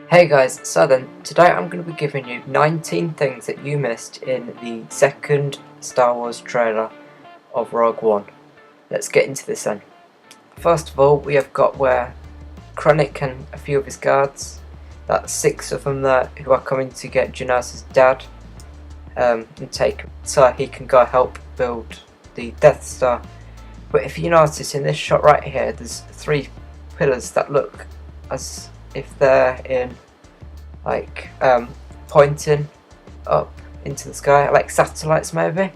Hey guys, so then, today I'm going to be giving you 19 things that you missed in the second Star Wars trailer of Rogue One. Let's get into this then. First of all, we have got where Krennic and a few of his guards, that's 6 of them there, who are coming to get Geonosis' dad and take him so he can go help build the Death Star. But if you notice in this shot right here, there's 3 pillars that look as if they're in pointing up into the sky, like satellites maybe,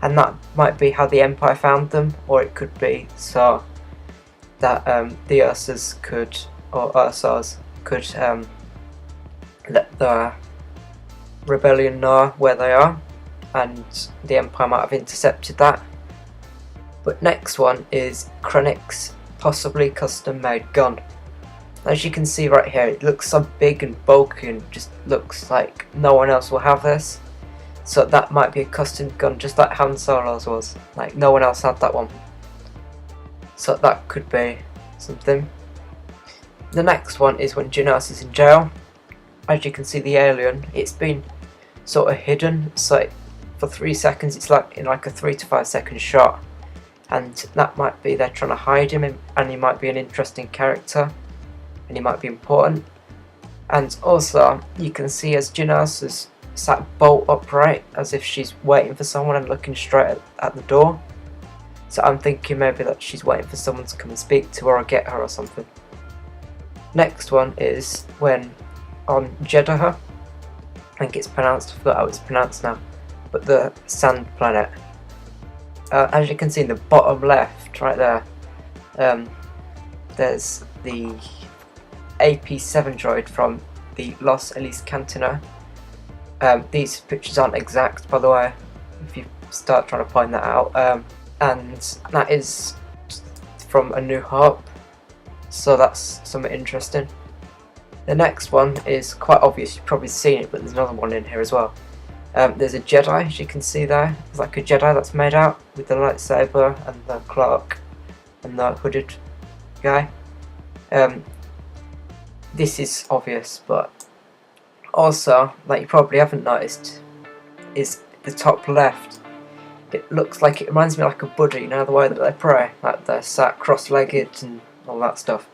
and that might be how the Empire found them, or it could be so that the Ursas could, or Ursars could let the rebellion know where they are, and the Empire might have intercepted that. But next one is Krennic's possibly custom made gun. As you can see right here, it looks so big and bulky and just looks like no one else will have this. So that might be a custom gun, just like Han Solo's was. Like no one else had that one. So that could be something. The next one is when Geonosis is in jail. As you can see, the alien, it's been sort of hidden. So for 3 seconds, it's like in like a 3 to 5 second shot. And that might be they're trying to hide him, and he might be an interesting character. And he might be important. And also, you can see as Geonosis sat bolt upright, as if she's waiting for someone and looking straight at the door. So I'm thinking maybe that she's waiting for someone to come and speak to her or get her or something. Next one is when on Jedha, I think it's pronounced, I forgot how it's pronounced now, but the sand planet. As you can see in the bottom left, right there, there's the AP7 droid from the Los Elise Cantina. These pictures aren't exact, by the way, if you start trying to find that out. And that is from A New Hope, so that's something interesting. The next one is quite obvious, you've probably seen it, but there's another one in here as well. There's a Jedi, as you can see there. It's like a Jedi that's made out with the lightsaber and the cloak and the hooded guy. This is obvious, but also, like you probably haven't noticed, is the top left. It looks like, it reminds me like a Buddha, you know, the way that they pray, like they're sat cross-legged and all that stuff.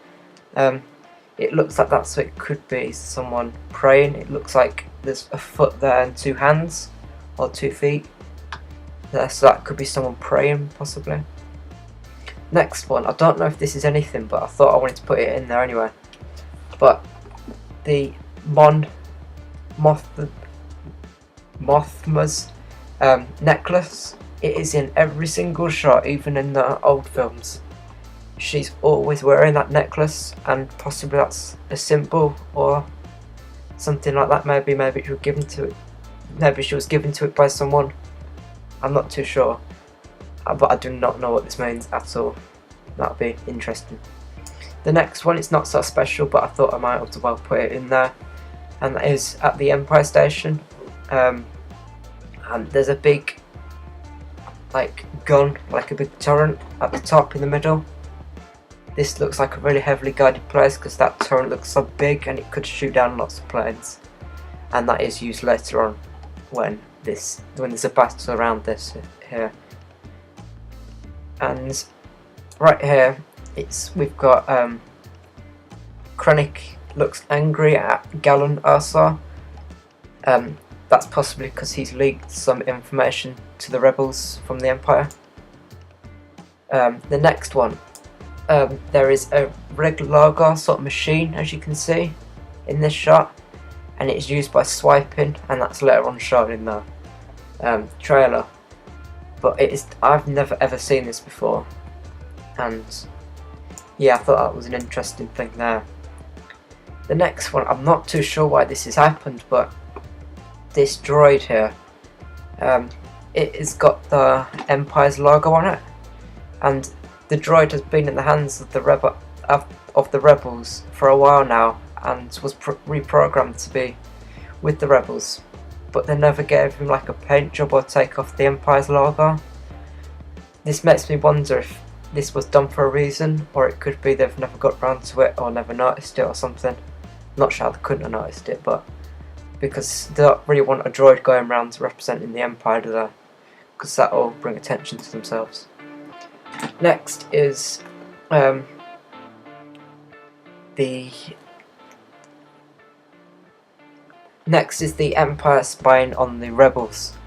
It looks like that's what it could be, someone praying. It looks like there's a foot there and 2 hands, or 2 feet there, so that could be someone praying, possibly. Next one, I don't know if this is anything, but I thought I wanted to put it in there anyway. But the Mothma's necklace, it is in every single shot, even in the old films. She's always wearing that necklace, and possibly that's a symbol or something like that. Maybe she was given to it. Maybe she was given to it by someone. I'm not too sure, but I do not know what this means at all. That'll be interesting. The next one, it's not so special, but I thought I might as well put it in there, and that is at the Empire Station. And there's a big gun, like a big turret at the top in the middle. This looks like a really heavily guarded place because that turret looks so big and it could shoot down lots of planes. And that is used later on when there's a battle around this here. And right here, we've got Krennic looks angry at Galen Erso. That's possibly because he's leaked some information to the rebels from the Empire. The next one, there is a red logo sort of machine, as you can see in this shot, and it's used by swiping, and that's later on shown in the trailer. But I've never ever seen this before, and yeah, I thought that was an interesting thing there. The next one, I'm not too sure why this has happened, but this droid here, it has got the Empire's logo on it, and the droid has been in the hands of the rebels for a while now, and was reprogrammed to be with the rebels, but they never gave him like a paint job or take off the Empire's logo. This makes me wonder if this was done for a reason, or it could be they've never got round to it or never noticed it or something. Not sure how they couldn't have noticed it, but because they don't really want a droid going around representing the Empire, do they? Because that'll bring attention to themselves. Next is the Empire spying on the rebels.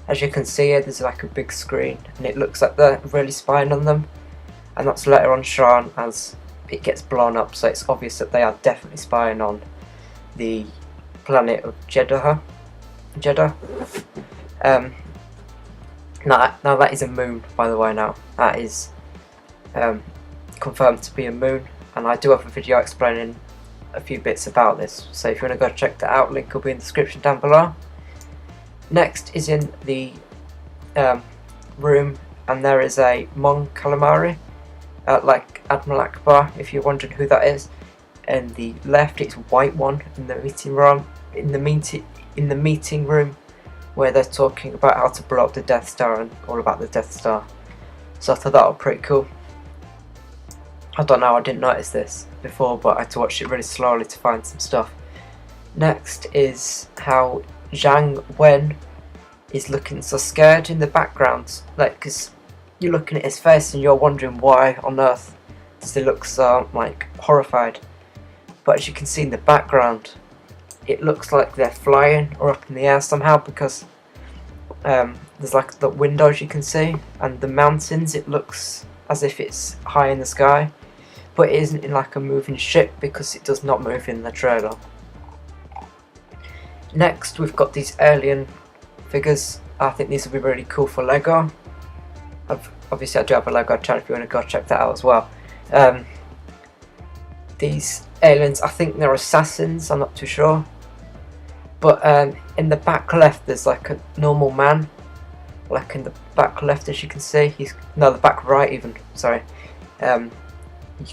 As you can see here, there's like a big screen, and it looks like they're really spying on them. And that's later on shown as it gets blown up, so it's obvious that they are definitely spying on the planet of Jeddah. Now that is a moon, by the way. Now that is confirmed to be a moon, and I do have a video explaining a few bits about this, so if you want to go check that out, link will be in the description down below. Next is in the room, and there is a Mon Calamari, like Admiral Akbar, if you're wondering who that is. And the left, it's White One in the meeting room. In the meeting room, where they're talking about how to blow up the Death Star and all about the Death Star. So I thought that was pretty cool. I don't know, I didn't notice this before, but I had to watch it really slowly to find some stuff. Next is how Zhang Wen is looking so scared in the background, like, because you're looking at his face and you're wondering why on earth does he look so like horrified. But as you can see in the background, it looks like they're flying or up in the air somehow, because there's like the windows you can see, and the mountains, it looks as if it's high in the sky, but it isn't in like a moving ship, because it does not move in the trailer. Next, we've got these alien figures. I think these will be really cool for Lego. Obviously I do have a Lego channel if you want to go check that out as well. These aliens, I think they're assassins, I'm not too sure. But in the back left there's like a normal man. Like in the back left, as you can see, the back right even, sorry. You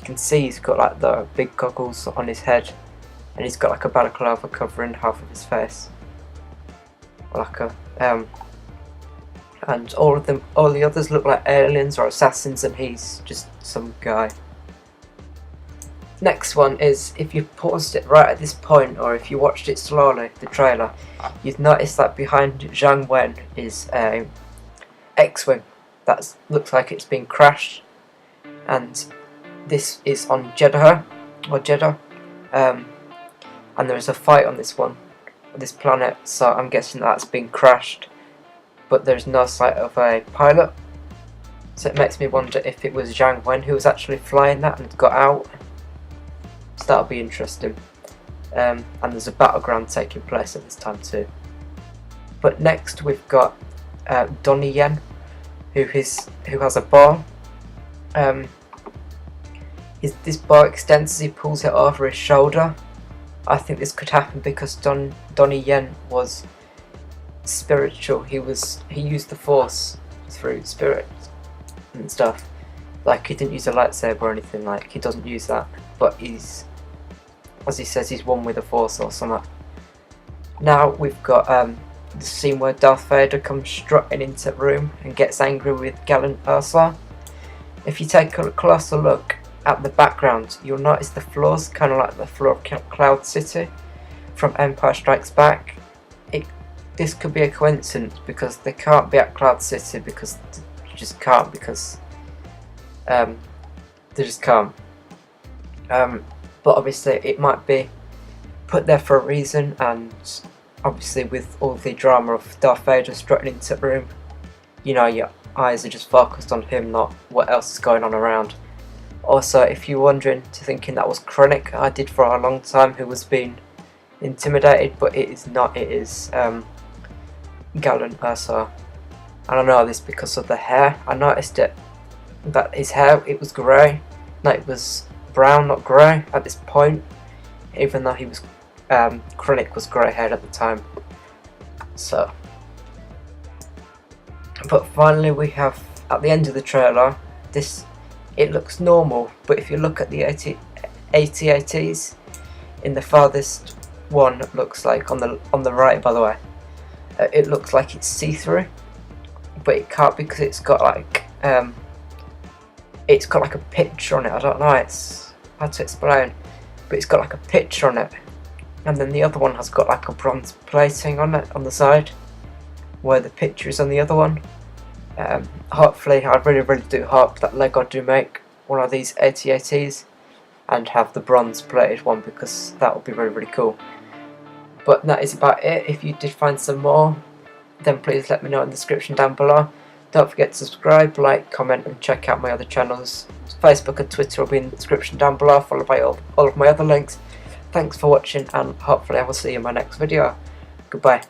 can see he's got like the big goggles on his head, and he's got like a balaclava covering half of his face. Like and all the others look like aliens or assassins, and he's just some guy. Next one is, if you paused it right at this point, or if you watched it slowly, the trailer, you'd notice that behind Zhang Wen is a X-Wing that looks like it's been crashed, and this is on Jeddah, and there is a fight on this planet, so I'm guessing that's been crashed, but there's no sight of a pilot, so it makes me wonder if it was Zhang Wen who was actually flying that and got out. So that'll be interesting. And there's a battleground taking place at this time too. But next we've got Donnie Yen, who has a bow. This bow extends as he pulls it over his shoulder. I think this could happen because Donnie Yen was spiritual. He used the Force through spirit and stuff. Like, he didn't use a lightsaber or anything, like, he doesn't use that. But he's, as he says, he's one with the Force or something. Now we've got the scene where Darth Vader comes strutting into the room and gets angry with Galen Erso. If you take a closer look at the background, you'll notice the floors, kind of like the floor of Cloud City from Empire Strikes Back. This could be a coincidence, because they can't be at Cloud City, because you just can't, because they just can't. But obviously it might be put there for a reason, and obviously with all the drama of Darth Vader strutting into the room, you know, your eyes are just focused on him, not what else is going on around. Also, if you're wondering, thinking that was Krennic, I did for a long time, who was being intimidated, but it is not, it is Galen Erso. And I know this because of the hair. I noticed that his hair, it was grey, no, it was brown, not grey at this point, even though he was Krennic was grey haired at the time. So, but finally we have, at the end of the trailer, this, it looks normal, but if you look at the AT-ATs in the farthest one, it looks like on the right, by the way, it looks like it's see-through, but it can't, because it's got like a picture on it. I don't know, it's hard to explain, but it's got like a picture on it, and then the other one has got like a bronze plating on it on the side, where the picture is on the other one. Hopefully, I really do hope that LEGO do make one of these AT-ATs and have the bronze plated one, because that would be really cool. But that is about it. If you did find some more, then please let me know in the description down below. Don't forget to subscribe, like, comment, and check out my other channels. Facebook and Twitter will be in the description down below, followed by all of my other links. Thanks for watching, and hopefully I will see you in my next video. Goodbye.